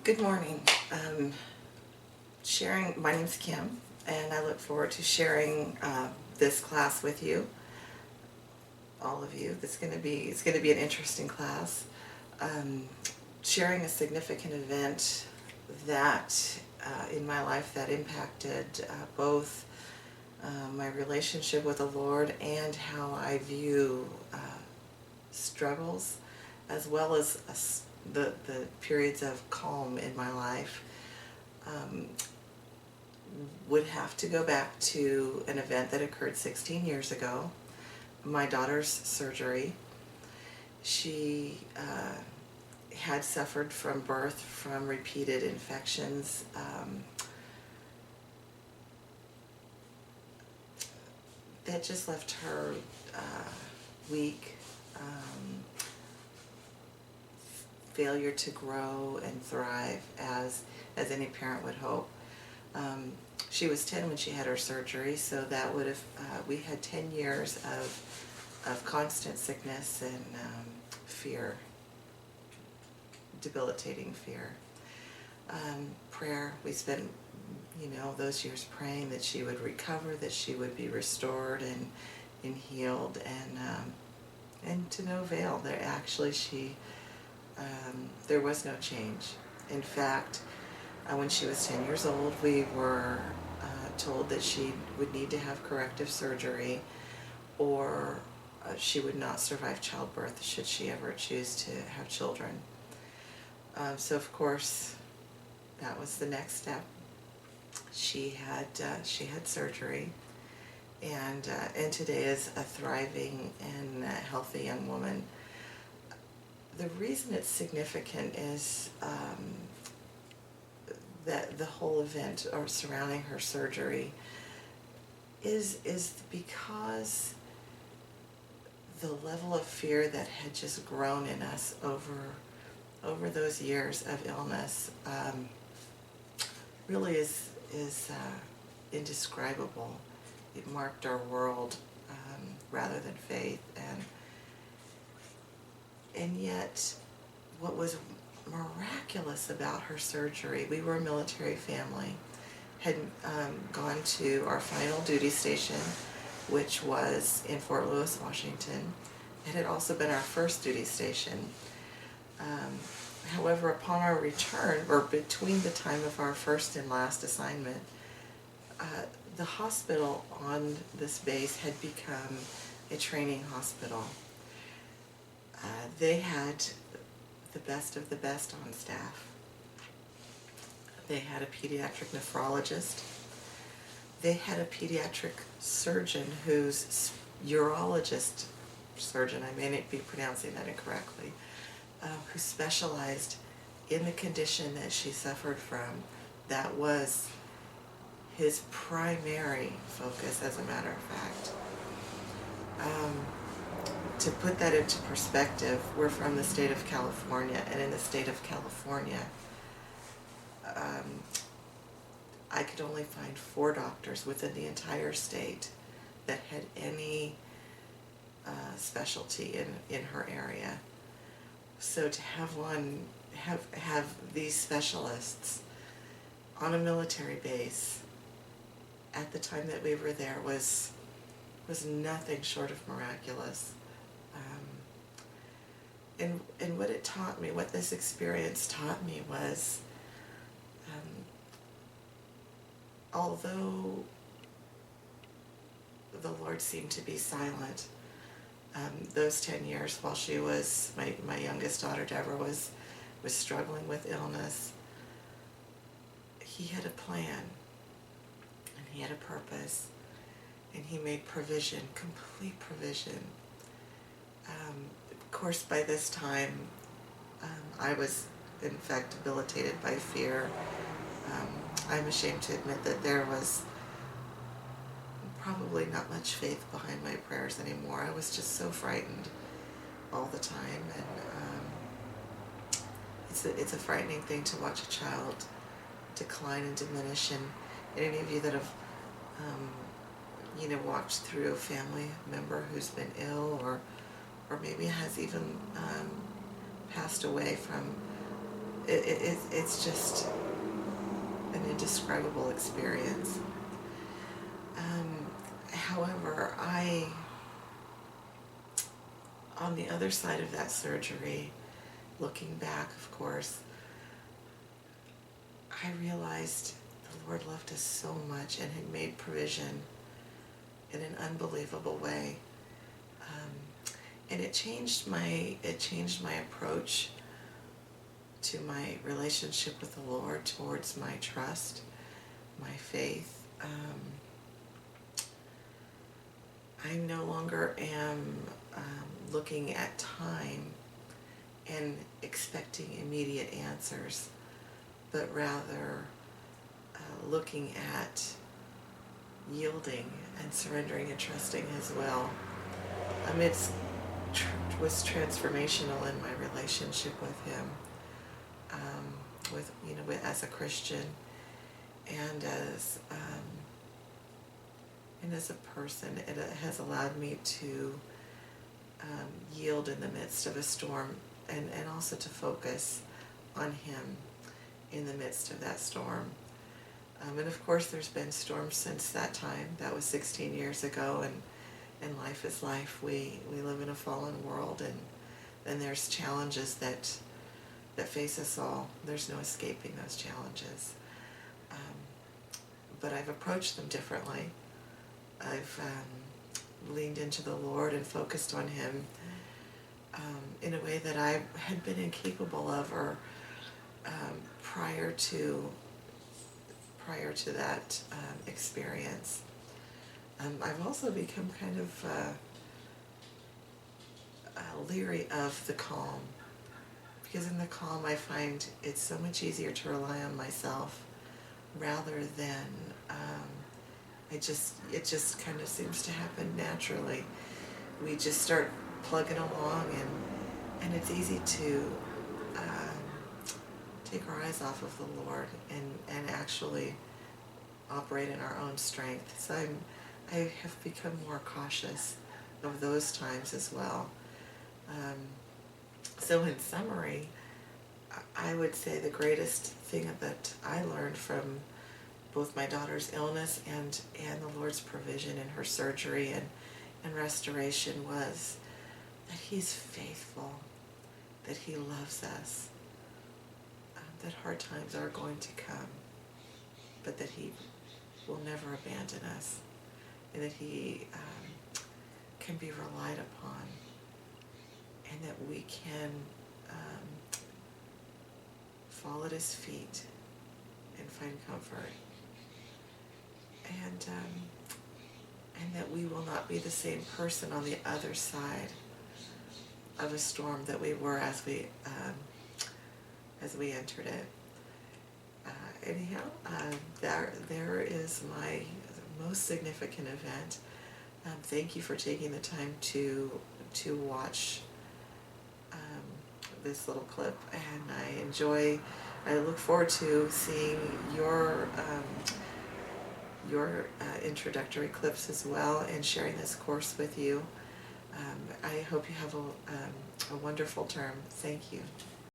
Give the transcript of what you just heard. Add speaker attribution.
Speaker 1: Good morning. Um, my name's Kim, and I look forward to sharing this class with you, all of you. It's going to be an interesting class. Um, Sharing a significant event that in my life that impacted both my relationship with the Lord and how I view struggles, as well as the periods of calm in my life. Um, would have to go back to an event that occurred 16 years ago, my daughter's surgery. She had suffered from birth from repeated infections. That just left her weak, failure to grow and thrive as any parent would hope. Um, she was 10 when she had her surgery, so that would have, we had 10 years of constant sickness and fear, debilitating fear. Prayer, we spent, those years praying that she would recover, that she would be restored and healed, and to no avail. There was no change. In fact, when she was 10 years old, we were told that she would need to have corrective surgery, or she would not survive childbirth should she ever choose to have children. So of course, that was the next step. She had surgery, and today is a thriving and healthy young woman. The reason it's significant is that the whole event or surrounding her surgery is because the level of fear that had just grown in us over those years of illness really is indescribable. It marked our world rather than faith, and yet what was miraculous about her surgery, we were a military family, had gone to our final duty station, which was in Fort Lewis, Washington. It had also been our first duty station. However, upon our return, or between the time of our first and last assignment, the hospital on this base had become a training hospital. They had the best of the best on staff. They had a pediatric nephrologist. They had a pediatric surgeon who's urologist surgeon, I may not be pronouncing that incorrectly, who specialized in the condition that she suffered from. That was his primary focus, as a matter of fact. To put that into perspective, we're from the state of California, and in the state of California, I could only find 4 doctors within the entire state that had any specialty in her area. So to have these specialists on a military base at the time that we were there was nothing short of miraculous. And what it taught me, what this experience taught me was, although the Lord seemed to be silent, those 10 years while she was, my youngest daughter Deborah was struggling with illness, He had a plan, and He had a purpose, and He made provision, complete provision. Of course, by this time, I was in fact debilitated by fear. I'm ashamed to admit that there was probably not much faith behind my prayers anymore. I was just so frightened all the time, and it's a frightening thing to watch a child decline and diminish. And any of you that have walked through a family member who's been ill, or maybe has even passed away from it's just an indescribable experience. However, on the other side of that surgery, looking back, of course, I realized the Lord loved us so much and had made provision in an unbelievable way. And it changed my approach to my relationship with the Lord, towards my trust, my faith. I no longer am looking at time and expecting immediate answers, but rather looking at yielding and surrendering and trusting as well. It was transformational in my relationship with Him, as a Christian and as a person. It has allowed me to yield in the midst of a storm, and also to focus on Him in the midst of that storm. And of course there's been storms since that time. That was 16 years ago, and life is life. We live in a fallen world, and there's challenges that face us all. There's no escaping those challenges. But I've approached them differently. I've leaned into the Lord and focused on Him in a way that I had been incapable of, or prior to that experience. I've also become kind of leery of the calm, because in the calm I find it's so much easier to rely on myself rather than it just kind of seems to happen naturally. We just start plugging along, and it's easy to take our eyes off of the Lord and actually operate in our own strength. So I have become more cautious of those times as well. So in summary, I would say the greatest thing that I learned from both my daughter's illness and the Lord's provision in her surgery and restoration was that He's faithful, that He loves us, that hard times are going to come, but that He will never abandon us, and that He can be relied upon, and that we can fall at His feet and find comfort, and that we will not be the same person on the other side of a storm that we were as we entered it. Anyhow, there is my most significant event. Thank you for taking the time to watch this little clip, and I look forward to seeing your introductory clips as well, and sharing this course with you. I hope you have a wonderful term. Thank you.